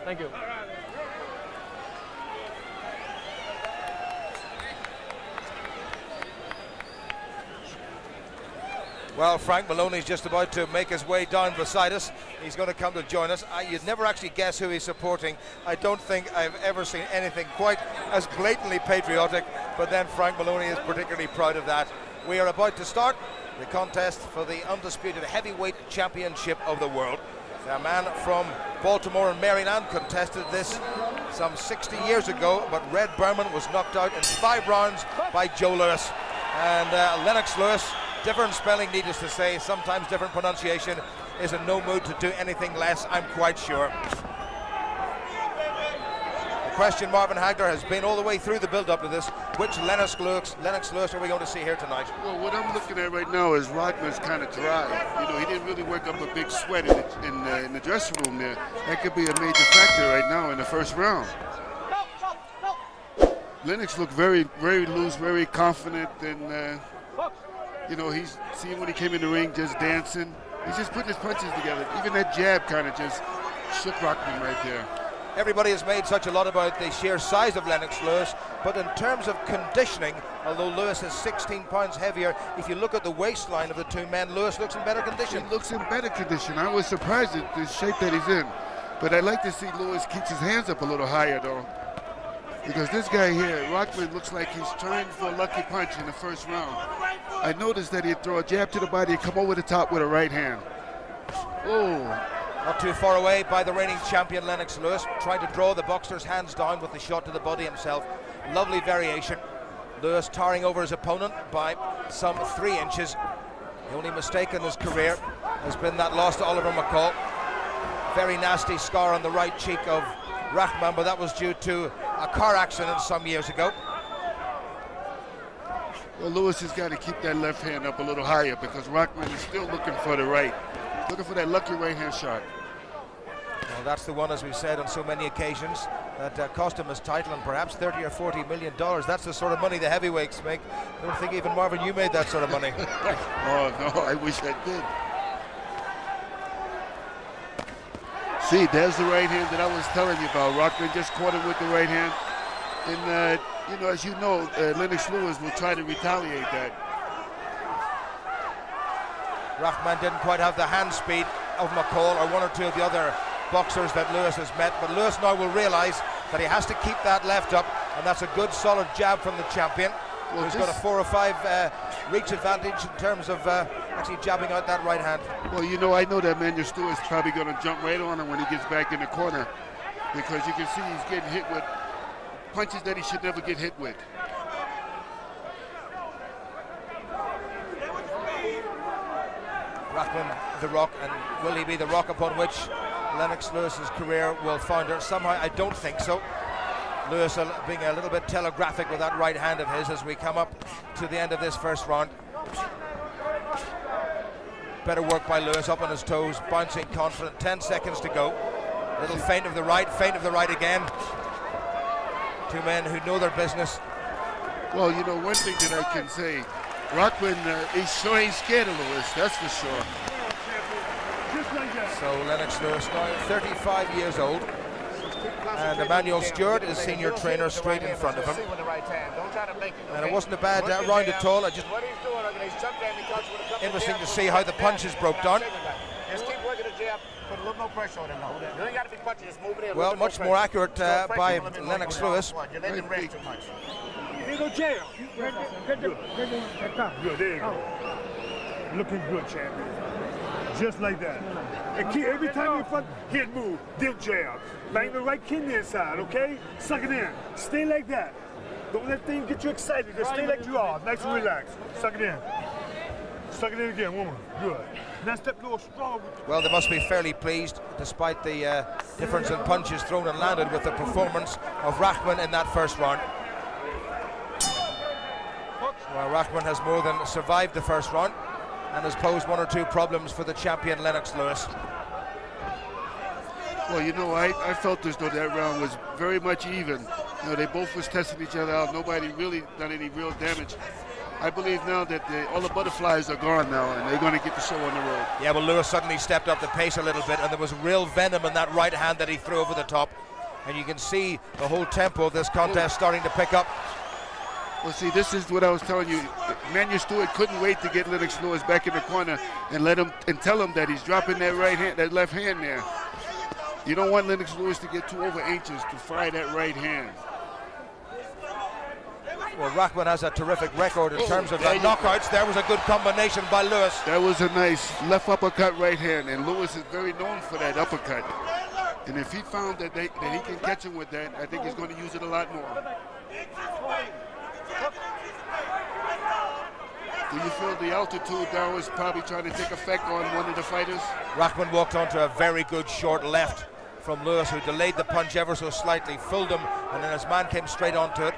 Thank you. Well, Frank Maloney's just about to make his way down beside us. He's going to come to join us. You'd never actually guess who he's supporting. I don't think I've ever seen anything quite as blatantly patriotic, but then Frank Maloney is particularly proud of that. We are about to start the contest for the undisputed heavyweight championship of the world. A man from Baltimore and Maryland contested this some 60 years ago, but Red Berman was knocked out in 5 rounds by Joe Louis. And Lennox Lewis, different spelling needless to say, sometimes different pronunciation, is in no mood to do anything less, I'm quite sure. The question, Marvin Hagler, has been all the way through the build-up to this, which Lennox Lewis are we going to see here tonight? Well, what I'm looking at right now is Rockman's kind of dry. You know, he didn't really work up a big sweat in the dressing room there. That could be a major factor right now in the first round. Lennox looked very, very loose, very confident, and you know, he's seen when he came in the ring just dancing. He's just putting his punches together. Even that jab kind of just shook Rockman right there. Everybody has made such a lot about the sheer size of Lennox Lewis, but in terms of conditioning, although Lewis is 16 pounds heavier, if you look at the waistline of the two men, Lewis looks in better condition. He looks in better condition. I was surprised at the shape that he's in. But I'd like to see Lewis keep his hands up a little higher, though. Because this guy here, Rockman, looks like he's trying for a lucky punch in the first round. I noticed that he'd throw a jab to the body and come over the top with a right hand. Oh. Not too far away by the reigning champion Lennox Lewis, trying to draw the boxer's hands down with the shot to the body himself. Lovely variation. Lewis towering over his opponent by some 3 inches. The only mistake in his career has been that loss to Oliver McCall. Very nasty scar on the right cheek of Rahman, but that was due to a car accident some years ago. Well, Lewis has got to keep that left hand up a little higher because Rockman is still looking for the right. Looking for that lucky right hand shot. Well, that's the one, as we've said on so many occasions, that cost him his title and perhaps 30 or 40 million dollars. That's the sort of money the heavyweights make. I don't think even Marvin, you made that sort of money. Oh no, I wish I did. See, there's the right hand that I was telling you about. Rockman just caught him with the right hand. And you know, as you know, Lennox Lewis will try to retaliate that. Rahman didn't quite have the hand speed of McCall or one or two of the other boxers that Lewis has met, but Lewis now will realize that he has to keep that left up, and that's a good solid jab from the champion. Well, he's got a 4 or 5 reach advantage in terms of actually jabbing out that right hand. Well, you know, I know that Manuel Stewart's probably going to jump right on him when he gets back in the corner, because you can see he's getting hit with punches that he should never get hit with. Rahman, the rock, and will he be the rock upon which Lennox Lewis's career will founder? Somehow I don't think so. Lewis being a little bit telegraphic with that right hand of his as we come up to the end of this first round. Better work by Lewis, up on his toes, bouncing confident. 10 seconds to go. Little feint of the right again. Two men who know their business. Well, you know, one thing that I can say, Rockman, he sure ain't scared of Lewis, that's for sure. So Lennox Lewis now 35 years old, and Emmanuel Stewart is senior trainer straight in front of him. And it wasn't a bad round at all. Just interesting to see how the punches broke down. Well, much more accurate by Lennox Lewis. Here go jail. Good, there you go. Looking good, champion. Just like that. And keep, every time you fight, hit move, dip jab. Bang the right kidney inside, okay? Suck it in. Stay like that. Don't let things get you excited. Just stay like you are. Nice and relaxed. Suck it in. Suck it in again, woman. Good. Now step a little strong. Well, they must be fairly pleased, despite the difference in punches thrown and landed, with the performance of Rahman in that first round. Well, Rahman has more than survived the first round and has posed 1 or 2 problems for the champion Lennox Lewis. Well, you know, I felt as though that round was very much even. You know, they both was testing each other out. Nobody really done any real damage. I believe now that all the butterflies are gone now, and they're going to get the show on the road. Yeah, well, Lewis suddenly stepped up the pace a little bit, and there was real venom in that right hand that he threw over the top. And you can see the whole tempo of this contest starting to pick up. Well, see, this is what I was telling you. Manuel Stewart couldn't wait to get Lennox Lewis back in the corner and tell him that he's dropping that right hand, that left hand there. You don't want Lennox Lewis to get too over anxious to fire that right hand. Well, Rahman has a terrific record in terms of knockouts. There was a good combination by Lewis. That was a nice left uppercut right hand, and Lewis is very known for that uppercut. And if he found that he can catch him with that, I think he's going to use it a lot more. Do you feel the altitude now is probably trying to take effect on one of the fighters? Rahman walked onto a very good short left from Lewis, who delayed the punch ever so slightly, filled him, and then his man came straight onto it.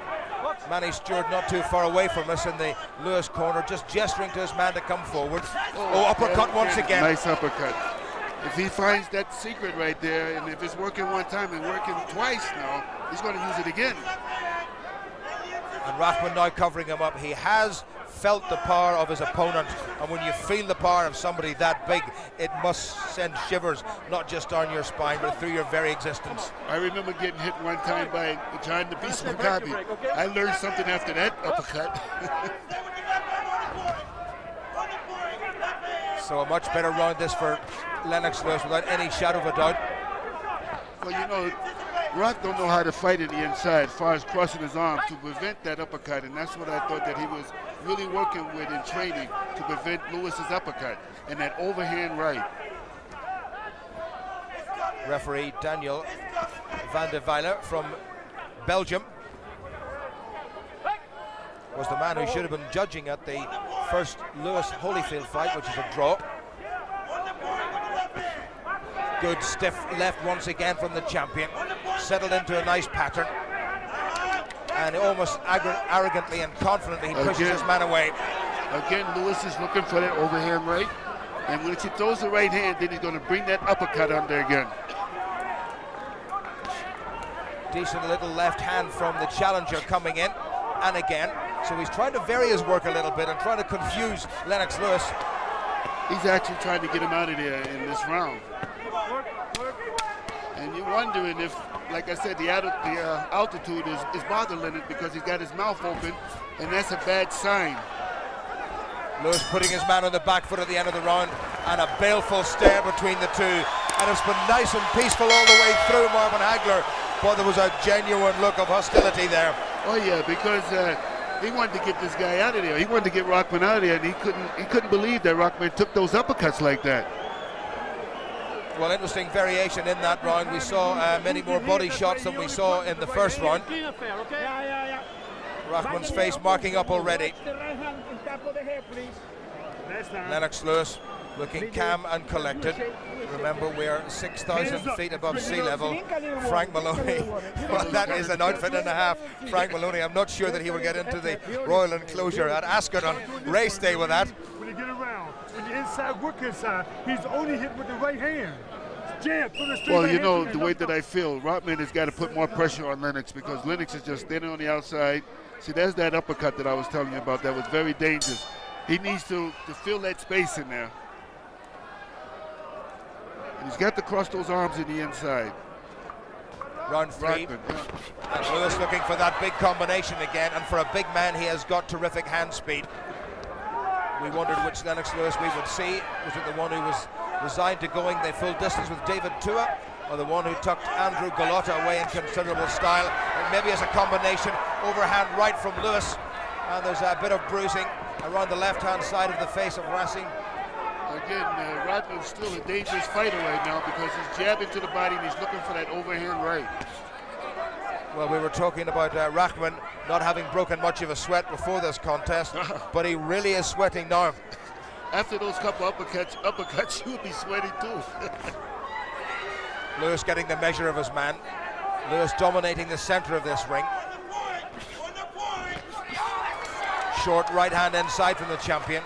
Manny Stewart not too far away from us in the Lewis corner, just gesturing to his man to come forward. Oh, uppercut once again. Nice uppercut. If he finds that secret right there, and if it's working one time and working twice now, he's going to use it again. And Rahman now covering him up. He has felt the power of his opponent, and when you feel the power of somebody that big, it must send shivers not just down your spine but through your very existence. I remember getting hit one time by John the Beast Mugabe. I learned something after that uppercut. So a much better round this for Lennox Lewis without any shadow of a doubt. Well, you know, Rock don't know how to fight in the inside as far as crossing his arm to prevent that uppercut, and that's what I thought that he was really working with in training to prevent Lewis's uppercut and that overhand right. Referee Daniel van der Weiler from Belgium was the man who should have been judging at the first Lewis Holyfield fight, which is a draw. Good stiff left once again from the champion, settled into a nice pattern, and almost arrogantly and confidently he pushes his man away. Again, Lewis is looking for that overhand right, and when he throws the right hand, then he's going to bring that uppercut under again. Decent little left hand from the challenger coming in, and again, so he's trying to vary his work a little bit and trying to confuse Lennox Lewis. He's actually trying to get him out of there in this round. And you're wondering if, like I said, the altitude is bothering Lennox because he's got his mouth open, and that's a bad sign. Lewis putting his man on the back foot at the end of the round, and a baleful stare between the two. And it's been nice and peaceful all the way through, Marvin Hagler, but there was a genuine look of hostility there. Oh yeah, because he wanted to get this guy out of there. He wanted to get Rahman out of there, and he couldn't believe that Rahman took those uppercuts like that. Well, interesting variation in that round. We saw many more body shots than we saw in the first round. Rahman's face marking up already. Lennox Lewis looking calm and collected. Remember, we're 6,000 feet above sea level. Frank Maloney, well, that is an outfit and a half. Frank Maloney, I'm not sure that he will get into the Royal Enclosure at Ascot on race day with that. When you get around, when you're inside, work inside, he's only hit with the right hand. Well, you know, the way that I feel, Rahman has got to put more pressure on Lennox because Lennox is just standing on the outside. See, there's that uppercut that I was telling you about that was very dangerous. He needs to fill that space in there. And he's got to cross those arms in the inside. Round three. And Lewis looking for that big combination again, and for a big man, he has got terrific hand speed. We wondered which Lennox Lewis we would see. Was it the one who was resigned to going the full distance with David Tua, or the one who tucked Andrew Golota away in considerable style? And maybe as a combination, overhand right from Lewis, and there's a bit of bruising around the left-hand side of the face of Racing. Again, Rahman's still a dangerous fighter right now because he's jabbing to the body and he's looking for that overhand right. Well, we were talking about Rahman not having broken much of a sweat before this contest, but he really is sweating now. After those couple uppercuts, he would be sweating too. Lewis getting the measure of his man. Lewis dominating the center of this ring. Short right hand inside from the champion.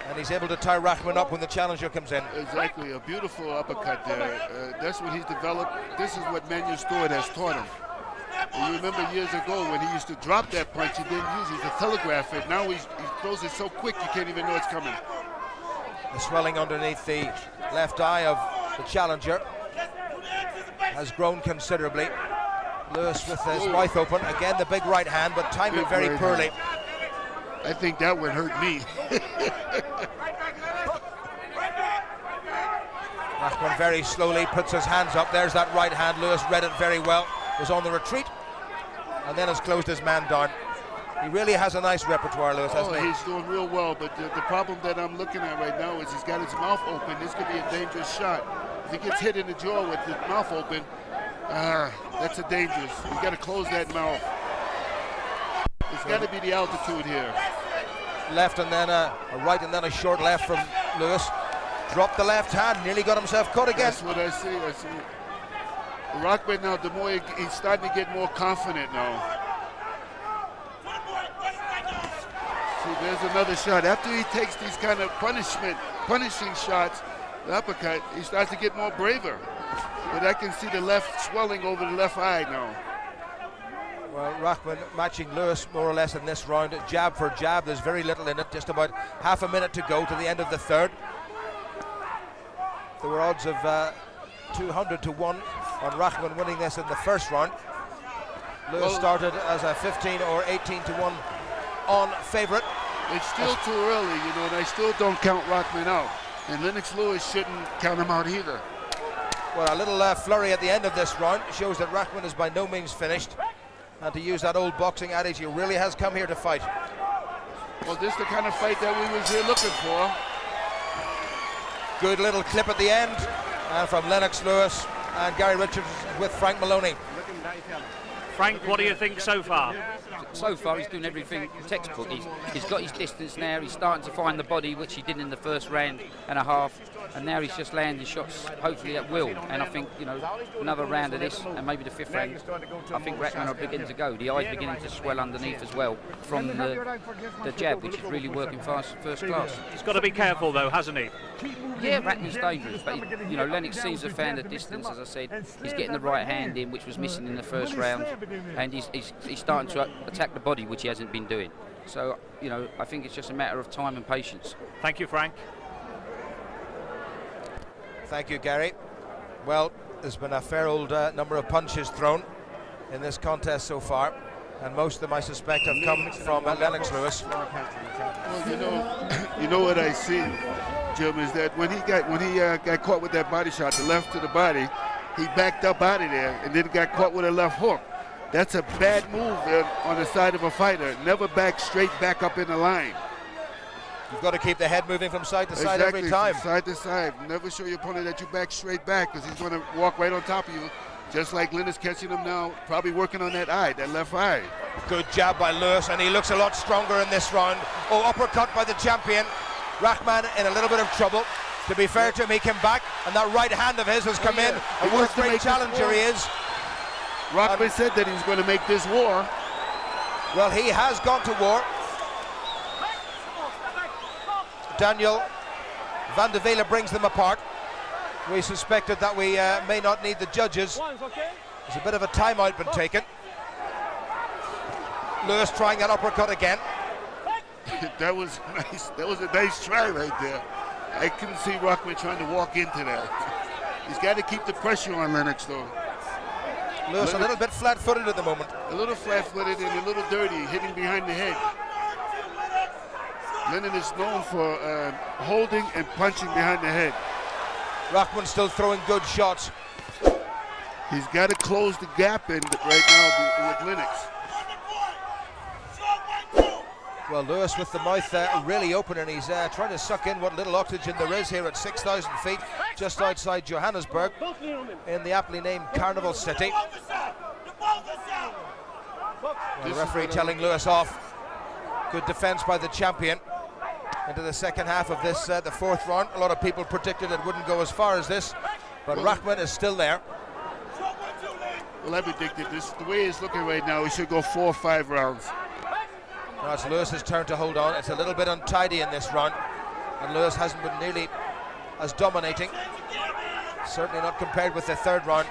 And he's able to tie Rahman up when the challenger comes in. Exactly, a beautiful uppercut there. That's what he's developed. This is what Manuel Stewart has taught him. And you remember years ago when he used to drop that punch, he didn't use it, he used to telegraph it. Now he throws it so quick you can't even know it's coming. The swelling underneath the left eye of the challenger has grown considerably. Lewis with his mouth open. Again, the big right hand, but timed it very poorly. I think that would hurt me. Rahman very slowly puts his hands up. There's that right hand. Lewis read it very well. Was on the retreat and then has closed his man down. He really has a nice repertoire, Lewis, hasn't he? He's doing real well, but the problem that I'm looking at right now is he's got his mouth open. This could be a dangerous shot. If he gets hit in the jaw with his mouth open, that's a dangerous. You got to close that mouth. It's got to be the altitude here. Left and then a right and then a short left from Lewis. Dropped the left hand, nearly got himself caught again. That's what I see. Rahman now, the more he's starting to get more confident now. See, there's another shot. After he takes these kind of punishing shots, the uppercut, he starts to get more braver. But I can see the left swelling over the left eye now. Well, Rahman matching Lewis more or less in this round, jab for jab. There's very little in it, just about half a minute to go to the end of the third. There were odds of 200 to 1 on Rahman winning this in the first round. Lewis started as a 15 or 18 to 1 on favourite. It's still too early, you know, and I still don't count Rahman out. And Lennox Lewis shouldn't count him out either. Well, a little flurry at the end of this round shows that Rahman is by no means finished. And to use that old boxing adage, he really has come here to fight. Well, this is the kind of fight that we was here looking for. Good little clip at the end from Lennox Lewis and Gary Richards with Frank Maloney. Frank, what do you think so far? So far, he's doing everything textbook. He's got his distance now. He's starting to find the body, which he did in the first round and a half. And now he's just landing shots, hopefully at will. And I think, you know, another round of this, and maybe the fifth round, I think Rahman will begin to go. The eye's beginning to swell underneath as well from the jab, which is really working first class. He's got to be careful, though, hasn't he? Yeah, Rahman's dangerous, but you know, Lennox seems to have found the distance. As I said, he's getting the right hand in, which was missing in the first round, and he's starting to attack the body, which he hasn't been doing. So, you know, I think it's just a matter of time and patience. Thank you, Frank. Thank you, Gary. Well, there's been a fair old number of punches thrown in this contest so far, and most of them, I suspect, have come from Lennox Lewis. Well, you know what I see, Jim, is that when he got caught with that body shot, the left to the body, he backed up out of there and then got caught with a left hook. That's a bad move on the side of a fighter. Never back straight back up in the line. You've got to keep the head moving from side to side every time. Side to side. Never show your opponent that you back straight back, because he's going to walk right on top of you, just like Lynn is catching him now, probably working on that eye, that left eye. Good jab by Lewis, and he looks a lot stronger in this round. Oh, uppercut by the champion. Rahman in a little bit of trouble. To be fair to him, he came back, and that right hand of his has come in. And what a great challenger he is. Rahman said that he was going to make this war. Well, he has gone to war. Daniel Van de Vele brings them apart. We suspected that we may not need the judges. There's a bit of a timeout been taken. Lewis trying that uppercut again. That was nice. That was a nice try right there. I couldn't see Rahman trying to walk into that. He's got to keep the pressure on Lennox, though. Lewis a little bit flat-footed at the moment. A little flat-footed and a little dirty, hitting behind the head. Lennon is known for holding and punching behind the head. Rahman still throwing good shots. He's got to close the gap in right now with Lennox. Well, Lewis with the mouth really open, and he's trying to suck in what little oxygen there is here at 6,000 feet, just outside Johannesburg, in the aptly named Carnival City. Well, the referee telling Lewis off. Good defense by the champion. Into the second half of this, the fourth round. A lot of people predicted it wouldn't go as far as this, but Rahman is still there. Well, I predicted this. The way it's looking right now, he should go 4 or 5 rounds. Now it's Lewis's turn to hold on. It's a little bit untidy in this round, and Lewis hasn't been nearly as dominating. Certainly not compared with the third round.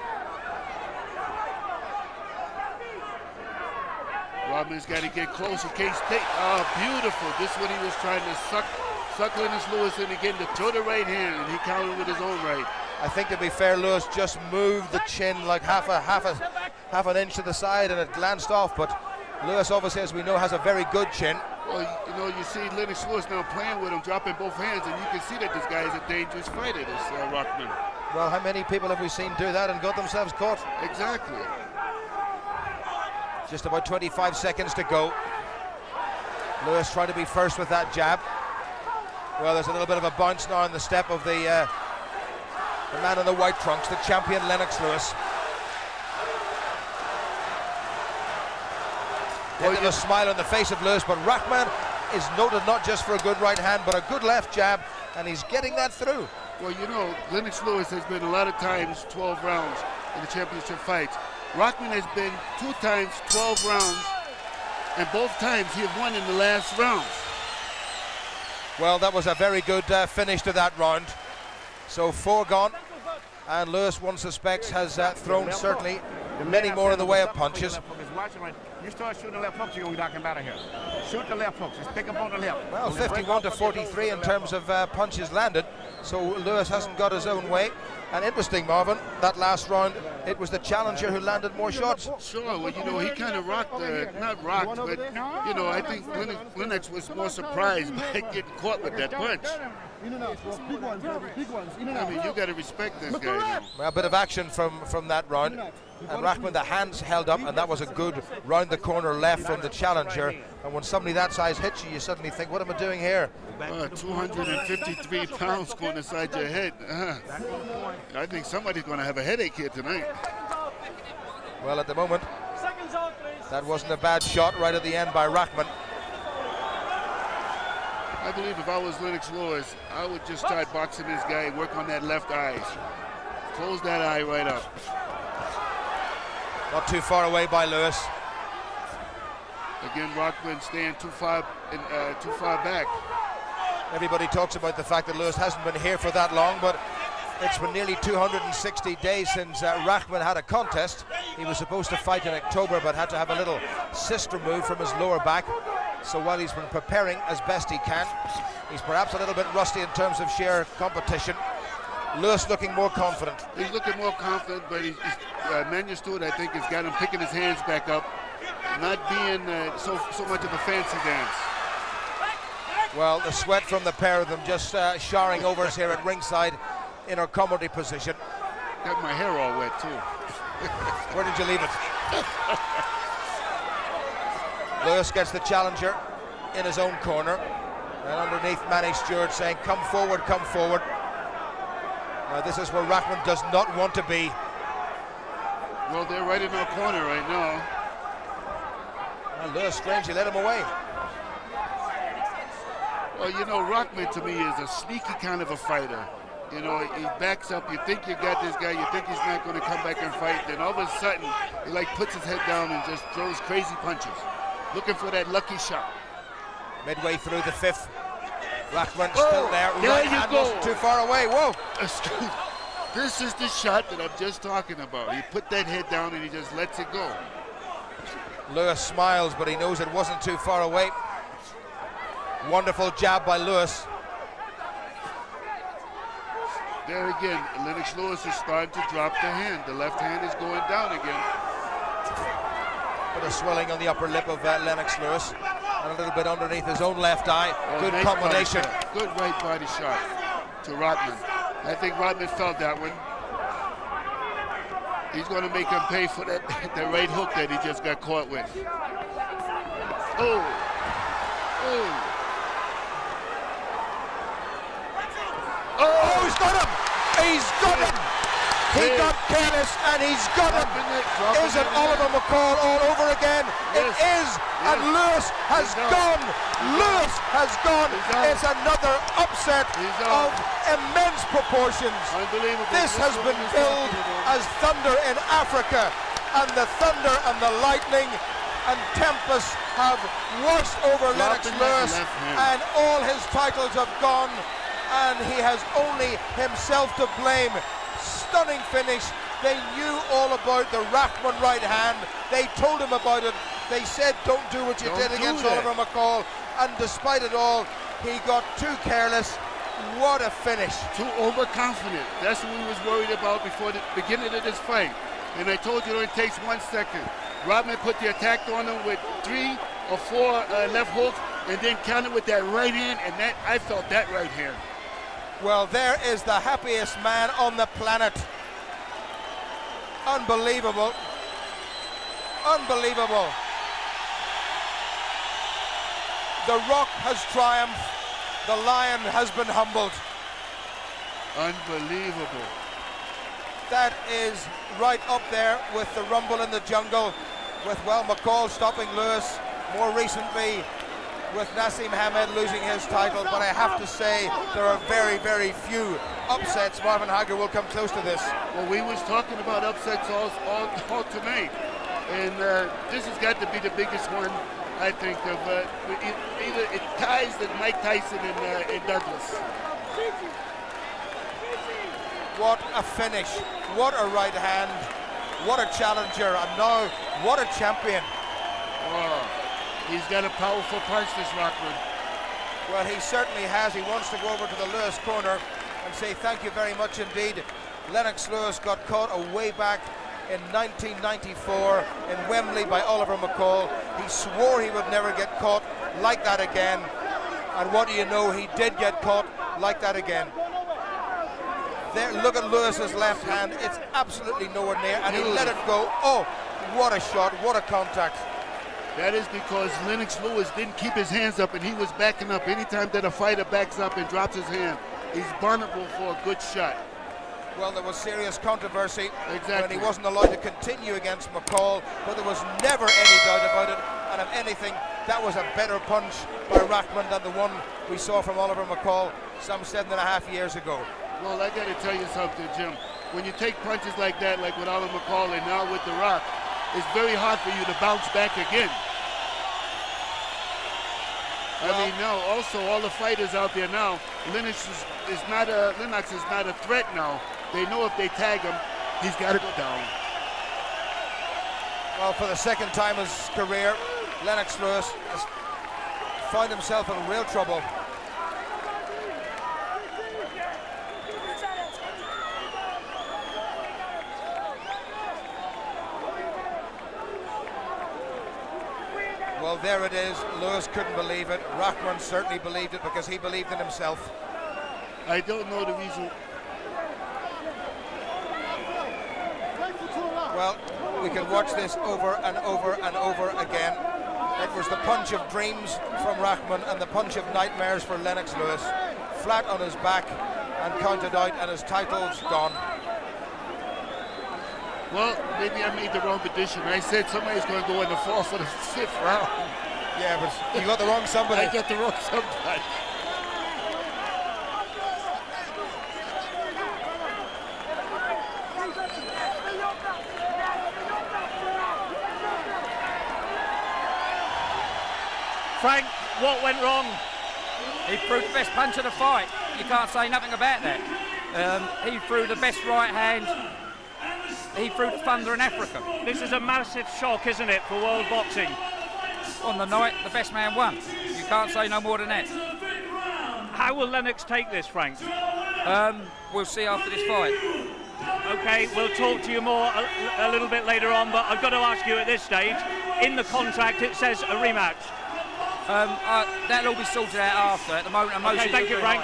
Rodman's got to get close in case they. Oh, beautiful. This is when he was trying to suck Lennox Lewis in again to throw the right hand, and he countered with his own right. I think, to be fair, Lewis just moved the chin like half an inch to the side, and it glanced off. But Lewis, obviously, as we know, has a very good chin. Well, you know, you see Lennox Lewis now playing with him, dropping both hands, and you can see that this guy is a dangerous fighter, this Rockman. Well, how many people have we seen do that and got themselves caught? Exactly. Just about 25 seconds to go. Lewis trying to be first with that jab. Well, there's a little bit of a bounce now on the step of the man in the white trunks, the champion Lennox Lewis. Well, a smile on the face of Lewis, but Rahman is noted not just for a good right hand, but a good left jab, and he's getting that through. Well, you know, Lennox Lewis has been a lot of times 12 rounds in the championship fights. Rahman has been 2 times 12 rounds, and both times he has won in the last rounds. Well, that was a very good finish to that round. So 4 gone, and Lewis, one suspects, has thrown certainly many more in the way of punches. You start shooting the left hooks, you're going to be knocking him out of here. Shoot the left hooks, just pick up on the left. Well, 51 to 43 in terms of punches landed, so Lewis hasn't got his own way. And interesting, Marvin, that last round, it was the challenger who landed more shots. Sure, well, you know, he kind of rocked, not rocked, but, you know, I think Lennox was more surprised by getting caught with that punch. I mean, you got to respect this guy now. Well, a bit of action from that round. And Rahman, the hands held up, and that was a good round the corner left from the challenger. And when somebody that size hits you, you suddenly think, what am I doing here? 253 pounds going inside your head. I think somebody's going to have a headache here tonight. Well, at the moment, that wasn't a bad shot right at the end by Rahman. I believe if I was Lennox Lewis, I would just start boxing this guy and work on that left eye. Close that eye right up. Not too far away by Lewis. Again, Rahman staying too far back. Everybody talks about the fact that Lewis hasn't been here for that long, but it's been nearly 260 days since Rahman had a contest. He was supposed to fight in October, but had to have a little cyst removed from his lower back. So while he's been preparing as best he can, he's perhaps a little bit rusty in terms of sheer competition. Lewis looking more confident. He's looking more confident, but Manuel Stewart, I think, has got him picking his hands back up, not being so much of a fancy dance. Well, the sweat from the pair of them just showering over us here at ringside in our comedy position. Got my hair all wet, too. Where did you leave it? Lewis gets the challenger in his own corner, and underneath Manny Stewart saying, come forward, come forward. Now this is where Rahman does not want to be. Well, they're right in our corner right now. And Lewis strangely led him away. Well, you know, Rahman to me is a sneaky kind of a fighter. You know, he backs up, you think you got this guy, you think he's not going to come back and fight, then all of a sudden, he like puts his head down and just throws crazy punches. Looking for that lucky shot. Midway through the 5th, Rahman still there. There you go. Wasn't too far away. Whoa! This is the shot that I'm just talking about. He put that head down and he just lets it go. Lewis smiles, but he knows it wasn't too far away. Wonderful jab by Lewis. There again, Lennox Lewis is starting to drop the hand. The left hand is going down again. Bit of swelling on the upper lip of Lennox Lewis, and a little bit underneath his own left eye. Good nice combination. Good right body shot to Rahman. I think Rahman felt that one. He's going to make him pay for that right hook that he just got caught with. Oh. Oh, he's got him! He's got him! He got careless and he's got him! Is it Oliver McCall all over again? Yes. It is! Yes. And Lewis has gone! Lewis has gone! It's another upset of immense proportions. Unbelievable. This has been billed as thunder in Africa, and the thunder and the lightning and tempest have washed over Lennox Lewis, and all his titles have gone, and he has only himself to blame. Stunning finish. They knew all about the Rahman right hand. They told him about it They said don't do what you did against Oliver McCall, and despite it all, he got too careless. What a finish. Too overconfident. That's what we was worried about before the beginning of this fight. And I told you it only takes 1 second. Rodman put the attack on him with 3 or 4 left hooks, and then countered with that right hand, and that I felt that right hand. Well, there is the happiest man on the planet. Unbelievable. Unbelievable. The Rock has triumphed. The Lion has been humbled. Unbelievable. That is right up there with the Rumble in the Jungle, with, well, McCall stopping Lewis, more recently with Nassim Hamed losing his title, but I have to say there are very, very few upsets. Marvin Hagler will come close to this. Well, we was talking about upsets all tonight, and this has got to be the biggest one, I think, of either it ties the Mike Tyson and Douglas. What a finish, what a right hand, what a challenger, and now what a champion. Oh, he's got a powerful punch, this Rockman. Well, he certainly has. He wants to go over to the Lewis corner and say thank you very much indeed. Lennox Lewis got caught way back in 1994 in Wembley by Oliver McCall. He swore he would never get caught like that again, and what do you know, he did get caught like that again. There, look at Lewis's left hand, it's absolutely nowhere near, and he let it go. Oh, what a shot, what a contact. That is because Lennox Lewis didn't keep his hands up, and he was backing up. Anytime that a fighter backs up and drops his hand, he's vulnerable for a good shot. Well, there was serious controversy when he wasn't allowed to continue against McCall, but there was never any doubt about it, and if anything, that was a better punch by Rahman than the one we saw from Oliver McCall some 7.5 years ago. Well, I got to tell you something, Jim. When you take punches like that, like with Oliver McCall and now with The Rock, it's very hard for you to bounce back again. Well, I mean, now, also, all the fighters out there now, Lennox is not a threat now. They know if they tag him, he's got to go down. Well, for the second time in his career, Lennox Lewis has found himself in real trouble. Well, there it is. Lewis couldn't believe it. Rahman certainly believed it because he believed in himself. I don't know the reason. Well, we can watch this over and over and over again. It was the punch of dreams from Rahman and the punch of nightmares for Lennox Lewis. Flat on his back and counted out, and his title's gone. Well, maybe I made the wrong prediction. I said somebody's going to go in the 4th or the 5th round. Yeah, but you got the wrong somebody. I got the wrong somebody. Frank, what went wrong? He threw the best punch of the fight. You can't say nothing about that. He threw the best right hand. He threw the thunder in Africa. This is a massive shock, isn't it, for world boxing? On the night, the best man won. You can't say no more than that. How will Lennox take this, Frank? We'll see after this fight. Okay, we'll talk to you more a little bit later on, but I've got to ask you at this stage, in the contract it says a rematch. That'll all be sorted out after. At the moment, okay, thank you, Frank.